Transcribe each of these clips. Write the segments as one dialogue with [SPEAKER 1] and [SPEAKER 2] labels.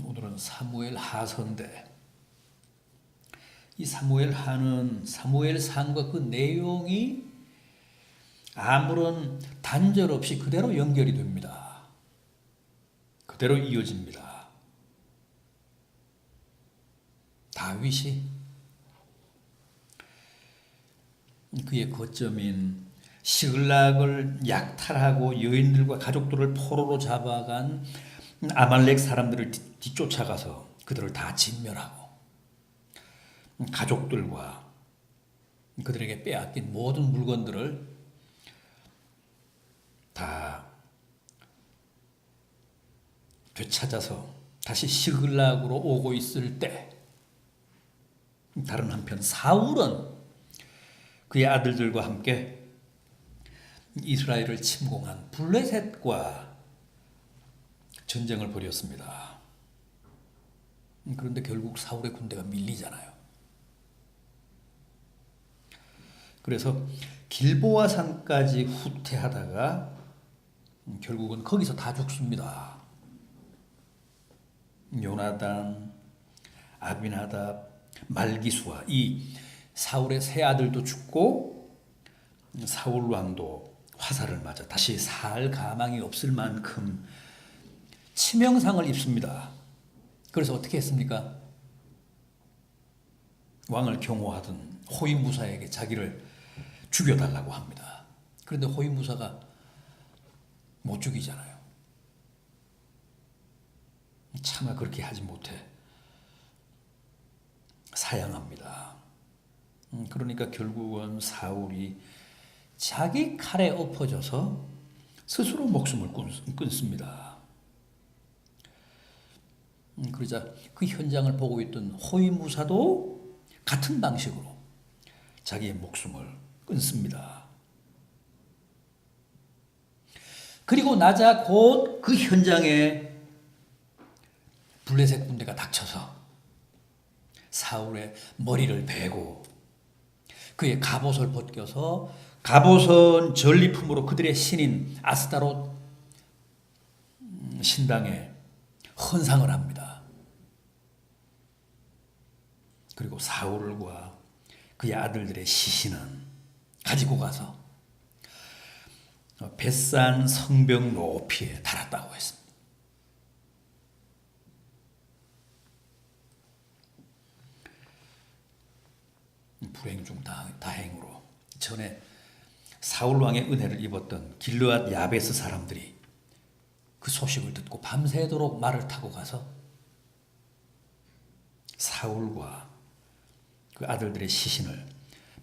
[SPEAKER 1] 오늘은 사무엘 하서인데, 이 사무엘 하는 사무엘상과 그 내용이 아무런 단절 없이 그대로 연결이 됩니다. 그대로 이어집니다. 다윗이 그의 거점인 시글락을 약탈하고 여인들과 가족들을 포로로 잡아간 아말렉 사람들을 뒤쫓아가서 그들을 다 진멸하고 가족들과 그들에게 빼앗긴 모든 물건들을 다 되찾아서 다시 시글락으로 오고 있을 때, 다른 한편 사울은 그의 아들들과 함께 이스라엘을 침공한 블레셋과 전쟁을 벌였습니다. 그런데 결국 사울의 군대가 밀리잖아요. 그래서 길보아 산까지 후퇴하다가 결국은 거기서 다 죽습니다. 요나단, 아비나답, 말기수아, 이 사울의 세 아들도 죽고 사울 왕도 화살을 맞아 다시 살 가망이 없을 만큼 치명상을 입습니다. 그래서 어떻게 했습니까? 왕을 경호하던 호위무사에게 자기를 죽여달라고 합니다. 그런데 호위무사가 못 죽이잖아요. 차마 그렇게 하지 못해 사양합니다. 그러니까 결국은 사울이 자기 칼에 엎어져서 스스로 목숨을 끊습니다. 그러자 그 현장을 보고 있던 호위무사도 같은 방식으로 자기의 목숨을 끊습니다. 그리고 나자 곧 그 현장에 블레셋 군대가 닥쳐서 사울의 머리를 베고 그의 갑옷을 벗겨서 갑옷은 전리품으로 그들의 신인 아스타롯 신당에 헌상을 합니다. 그리고 사울과 그의 아들들의 시신은 가지고 가서 벳산 성벽 높이에 달았다고 했습니다. 불행 중 다행으로 전에 사울 왕의 은혜를 입었던 길르앗 야베스 사람들이 그 소식을 듣고 밤새도록 말을 타고 가서 사울과 그 아들들의 시신을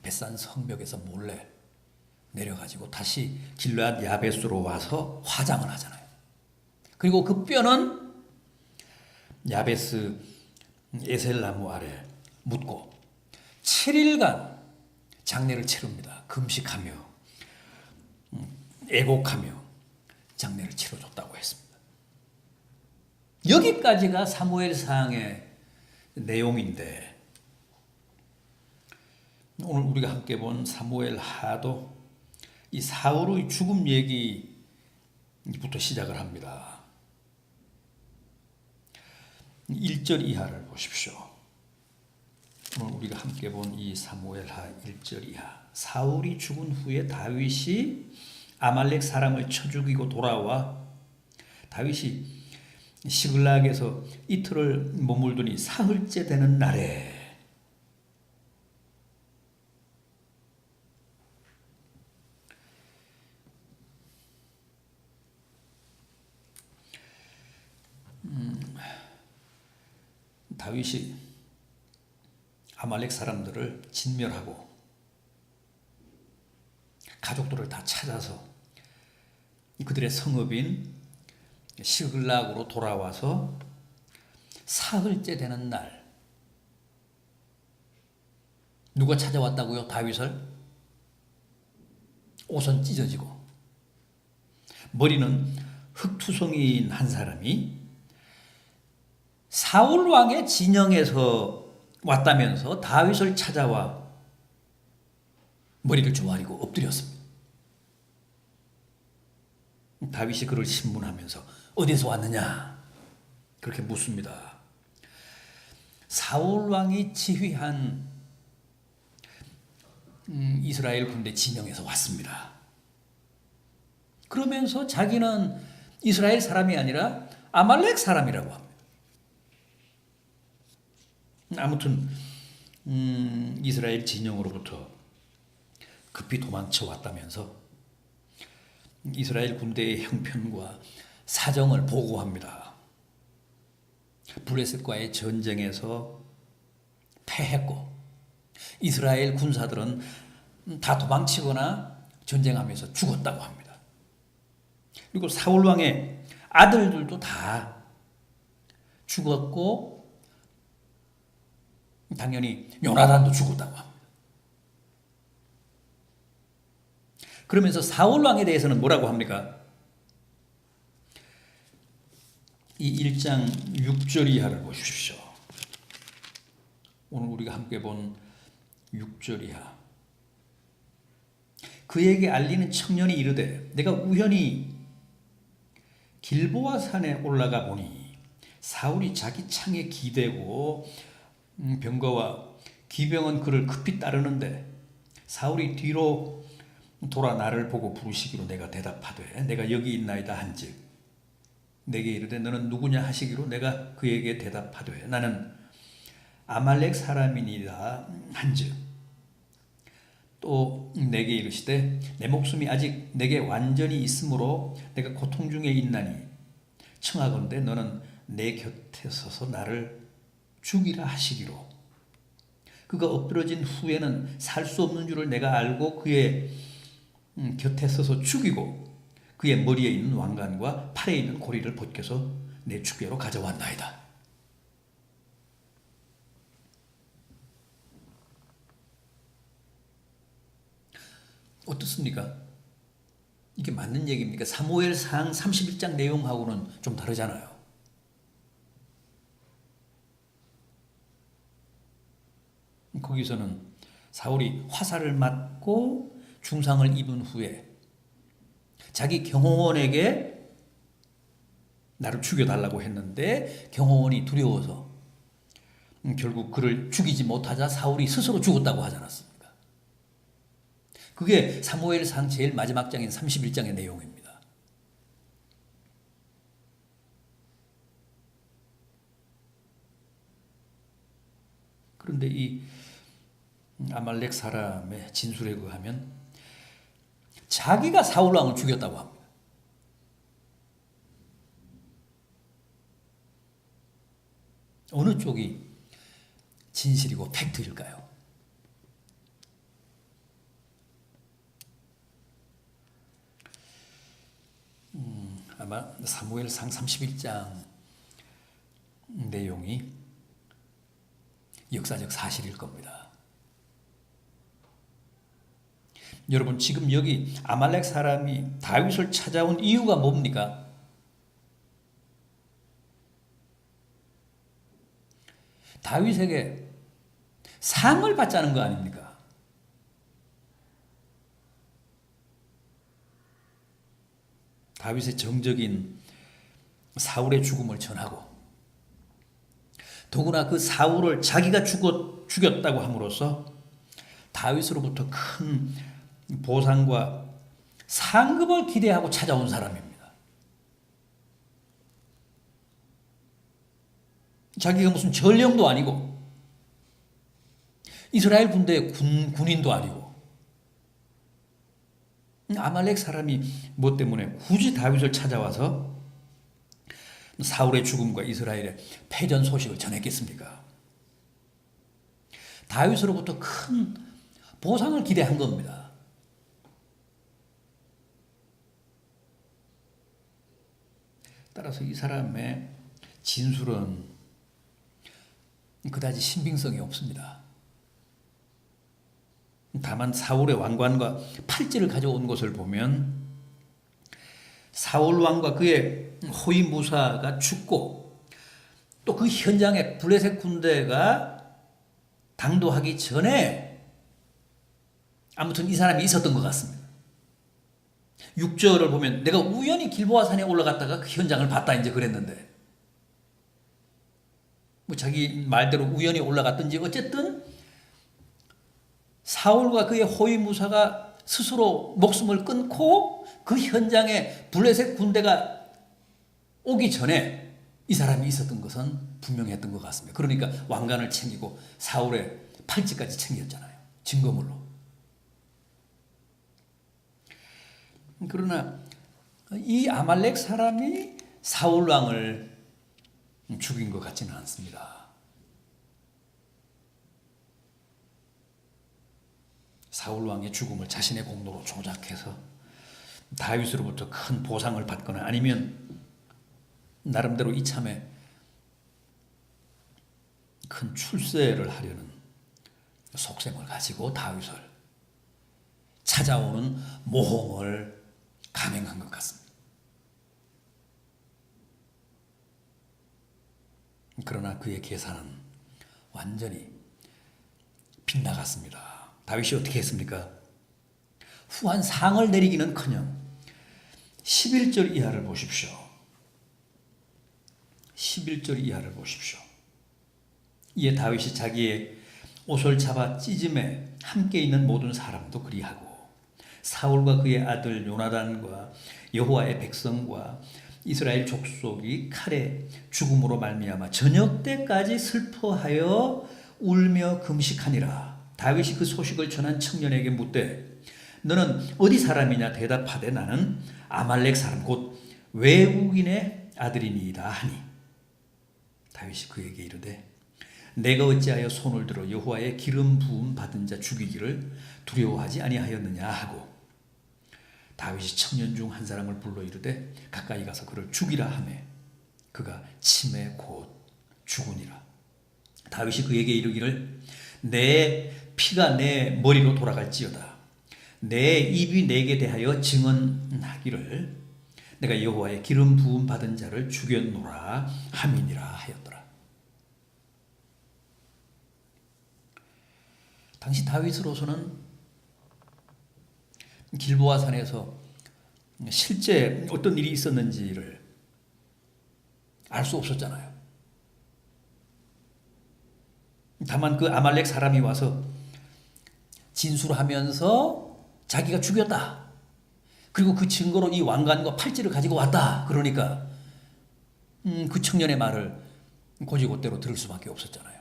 [SPEAKER 1] 벳산 성벽에서 몰래 내려가지고 다시 길르앗 야베스로 와서 화장을 하잖아요. 그리고 그 뼈는 야베스 에셀나무 아래 묻고 7일간 장례를 치릅니다. 금식하며 애곡하며 장례를 치러줬다고 했습니다. 여기까지가 사무엘상의 내용인데, 오늘 우리가 함께 본 사무엘 하도 이 사울의 죽음 얘기부터 시작을 합니다. 1절 이하를 보십시오. 오늘 우리가 함께 본 이 사무엘하 1절 이하. 사울이 죽은 후에 다윗이 아말렉 사람을 쳐 죽이고 돌아와 다윗이 시글락에서 이틀을 머물더니 사흘째 되는 날에 다윗이 아말렉 사람들을 진멸하고 가족들을 다 찾아서 그들의 성읍인 시글락으로 돌아와서 사흘째 되는 날, 누가 찾아왔다고요? 다윗을? 옷은 찢어지고 머리는 흑투성이인 한 사람이 사울 왕의 진영에서 왔다면서 다윗을 찾아와 머리를 조아리고 엎드렸습니다. 다윗이 그를 신문하면서 어디서 왔느냐? 그렇게 묻습니다. 사울 왕이 지휘한 이스라엘 군대 진영에서 왔습니다. 그러면서 자기는 이스라엘 사람이 아니라 아말렉 사람이라고 합니다. 아무튼 이스라엘 진영으로부터 급히 도망쳐 왔다면서 이스라엘 군대의 형편과 사정을 보고합니다. 블레셋과의 전쟁에서 패했고 이스라엘 군사들은 다 도망치거나 전쟁하면서 죽었다고 합니다. 그리고 사울 왕의 아들들도 다 죽었고 당연히 요나단도 죽었다고 합니다. 그러면서 사울 왕에 대해서는 뭐라고 합니까? 이 1장 6절 이하를 보십시오. 오늘 우리가 함께 본 6절 이하. 그에게 알리는 청년이 이르되 내가 우연히 길보아 산에 올라가 보니 사울이 자기 창에 기대고 병거와 기병은 그를 급히 따르는데 사울이 뒤로 돌아 나를 보고 부르시기로 내가 대답하되 내가 여기 있나이다 한즉 내게 이르되 너는 누구냐 하시기로 내가 그에게 대답하되 나는 아말렉 사람이니라 한즉 또 내게 이르시되 내 목숨이 아직 내게 완전히 있으므로 내가 고통 중에 있나니 청하건대 너는 내 곁에 서서 나를 죽이라 하시기로 그가 엎드러진 후에는 살 수 없는 줄을 내가 알고 그의 곁에 서서 죽이고 그의 머리에 있는 왕관과 팔에 있는 고리를 벗겨서 내 주께로 가져왔나이다. 어떻습니까? 이게 맞는 얘기입니까? 사무엘상 31장 내용하고는 좀 다르잖아요. 거기서는 사울이 화살을 맞고 중상을 입은 후에 자기 경호원에게 나를 죽여달라고 했는데 경호원이 두려워서 결국 그를 죽이지 못하자 사울이 스스로 죽었다고 하지 않았습니까? 그게 사무엘상 제일 마지막 장인 31장의 내용입니다. 그런데 이 아말렉 사람의 진술에 의하면 자기가 사울 왕을 죽였다고 합니다. 어느 쪽이 진실이고 팩트일까요? 아마 사무엘상 31장 내용이 역사적 사실일 겁니다. 여러분 지금 여기 아말렉 사람이 다윗을 찾아온 이유가 뭡니까? 다윗에게 상을 받자는 거 아닙니까? 다윗의 정적인 사울의 죽음을 전하고 더구나 그 사울을 자기가 죽였다고 함으로써 다윗으로부터 큰 보상과 상급을 기대하고 찾아온 사람입니다. 자기가 무슨 전령도 아니고 이스라엘 군대의 군인도 아니고 아말렉 사람이 뭐 때문에 굳이 다윗을 찾아와서 사울의 죽음과 이스라엘의 패전 소식을 전했겠습니까? 다윗으로부터 큰 보상을 기대한 겁니다. 따라서 이 사람의 진술은 그다지 신빙성이 없습니다. 다만 사울의 왕관과 팔찌를 가져온 것을 보면 사울 왕과 그의 호위 무사가 죽고 또 그 현장에 블레셋 군대가 당도하기 전에 아무튼 이 사람이 있었던 것 같습니다. 6절을 보면 내가 우연히 길보아 산에 올라갔다가 그 현장을 봤다 이제 그랬는데 뭐 자기 말대로 우연히 올라갔든지 어쨌든 사울과 그의 호위무사가 스스로 목숨을 끊고 그 현장에 블레셋 군대가 오기 전에 이 사람이 있었던 것은 분명했던 것 같습니다. 그러니까 왕관을 챙기고 사울의 팔찌까지 챙겼잖아요. 증거물로. 그러나 이 아말렉 사람이 사울 왕을 죽인 것 같지는 않습니다. 사울 왕의 죽음을 자신의 공로로 조작해서 다윗으로부터 큰 보상을 받거나 아니면 나름대로 이참에 큰 출세를 하려는 속셈을 가지고 다윗을 찾아오는 모험을 감행한 것 같습니다. 그러나 그의 계산은 완전히 빗나갔습니다. 다윗이 어떻게 했습니까? 후한 상을 내리기는커녕 11절 이하를 보십시오. 11절 이하를 보십시오. 이에 다윗이 자기의 옷을 잡아 찢음에 함께 있는 모든 사람도 그리하고 사울과 그의 아들 요나단과 여호와의 백성과 이스라엘 족속이 칼에 죽음으로 말미암아 저녁 때까지 슬퍼하여 울며 금식하니라. 다윗이 그 소식을 전한 청년에게 묻되 너는 어디 사람이냐 대답하되 나는 아말렉 사람 곧 외국인의 아들이니이다 하니 다윗이 그에게 이르되 내가 어찌하여 손을 들어 여호와의 기름 부음 받은 자 죽이기를 두려워하지 아니하였느냐 하고 다윗이 청년 중 한 사람을 불러 이르되 가까이 가서 그를 죽이라 하매 그가 침에 곧 죽으니라. 다윗이 그에게 이르기를 내 피가 내 머리로 돌아갈지어다. 내 입이 내게 대하여 증언하기를 내가 여호와의 기름 부음 받은 자를 죽였노라 함이니라 하였더라. 당시 다윗으로서는 길보아 산에서 실제 어떤 일이 있었는지를 알 수 없었잖아요. 다만 그 아말렉 사람이 와서 진술하면서 자기가 죽였다. 그리고 그 증거로 이 왕관과 팔찌를 가지고 왔다. 그러니까 그 청년의 말을 곧이곧대로 들을 수밖에 없었잖아요.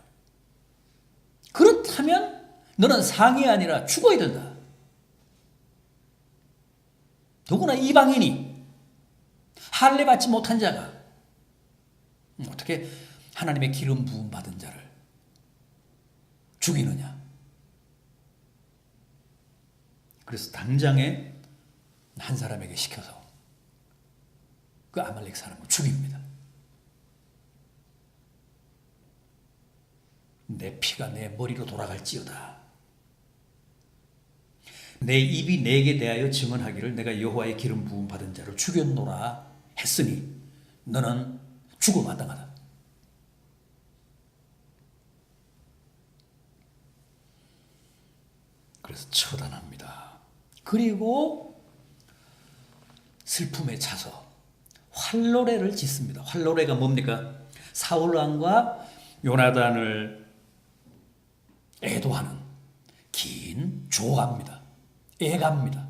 [SPEAKER 1] 그렇다면 너는 상이 아니라 죽어야 된다. 더구나 이방인이 할례 받지 못한 자가 어떻게 하나님의 기름 부음 받은 자를 죽이느냐. 그래서 당장에 한 사람에게 시켜서 그 아말렉 사람을 죽입니다. 내 피가 내 머리로 돌아갈지어다. 내 입이 내게 대하여 증언하기를 내가 여호와의 기름 부음 받은 자를 죽였노라 했으니 너는 죽어 마땅하다. 그래서 처단합니다. 그리고 슬픔에 차서 활노래를 짓습니다. 활노래가 뭡니까? 사울 왕과 요나단을 애도하는 긴 조가입니다. 애가입니다.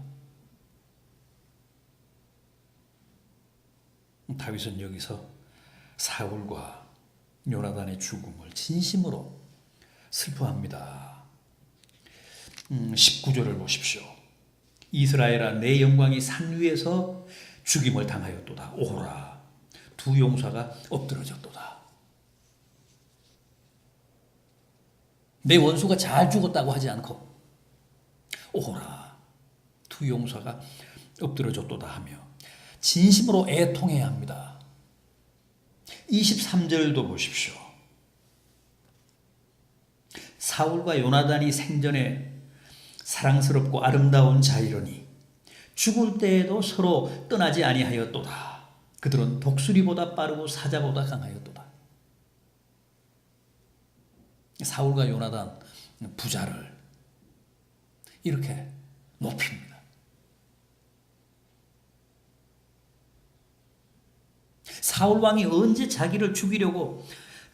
[SPEAKER 1] 다윗은 여기서 사울과 요나단의 죽음을 진심으로 슬퍼합니다. 19절을 보십시오. 이스라엘아 내 영광이 산 위에서 죽임을 당하였도다. 오호라 두 용사가 엎드러졌도다. 내 원수가 잘 죽었다고 하지 않고 오호라 두 용사가 엎드러졌도다 하며 진심으로 애통해야 합니다. 23절도 보십시오. 사울과 요나단이 생전에 사랑스럽고 아름다운 자이러니 죽을 때에도 서로 떠나지 아니하였도다. 그들은 독수리보다 빠르고 사자보다 강하였도다. 사울과 요나단 부자를 이렇게 높입니다. 사울 왕이 언제 자기를 죽이려고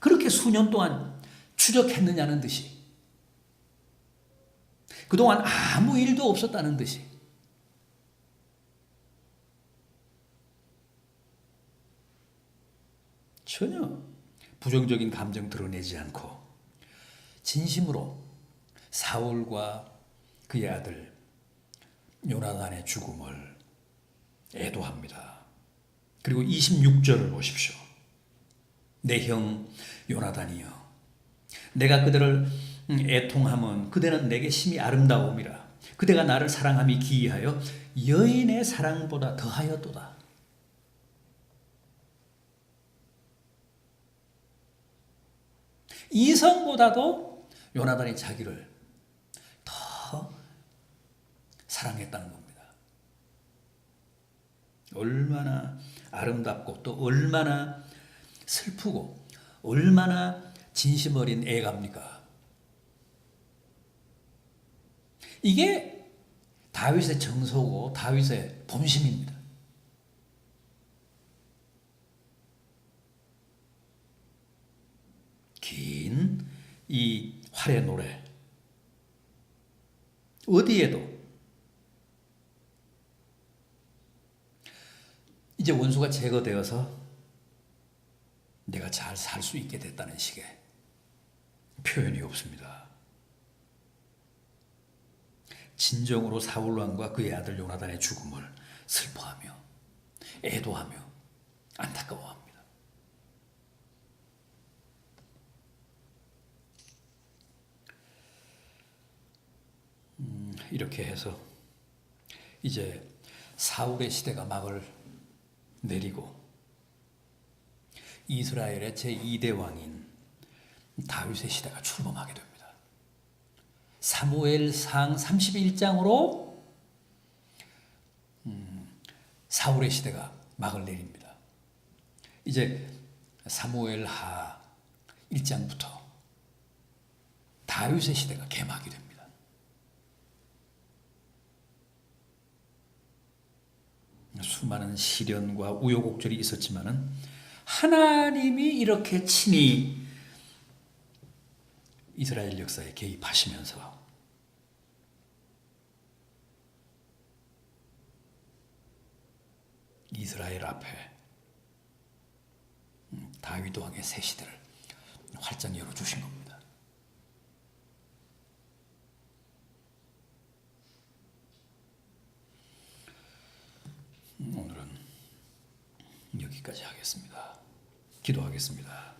[SPEAKER 1] 그렇게 수년 동안 추적했느냐는 듯이, 그동안 아무 일도 없었다는 듯이, 전혀 부정적인 감정 드러내지 않고 진심으로 사울과 그의 아들 요나단의 죽음을 애도합니다. 그리고 26절을 보십시오. 내 형 요나단이여, 내가 그들을 애통함은 그대는 내게 심히 아름다움이라. 그대가 나를 사랑함이 기이하여 여인의 사랑보다 더하였도다. 이성보다도 요나단이 자기를 더 사랑했다는 겁니다. 얼마나 아름답고 또 얼마나 슬프고 얼마나 진심 어린 애갑니까? 이게 다윗의 정서고 다윗의 본심입니다. 긴 이 활의 노래, 어디에도 이제 원수가 제거되어서 내가 잘 살 수 있게 됐다는 식의 표현이 없습니다. 진정으로 사울왕과 그의 아들 요나단의 죽음을 슬퍼하며 애도하며 안타까워합니다. 이렇게 해서 이제 사울의 시대가 막을 내리고 이스라엘의 제2대 왕인 다윗의 시대가 출범하게 됩니다. 사무엘상 31장으로 사울의 시대가 막을 내립니다. 이제 사무엘하 1장부터 다윗의 시대가 개막이 됩니다. 수많은 시련과 우여곡절이 있었지만은 하나님이 이렇게 친히 이스라엘 역사에 개입하시면서 이스라엘 앞에 다윗 왕의 새 시대를 활짝 열어주신 겁니다. 오늘은 여기까지 하겠습니다. 기도하겠습니다.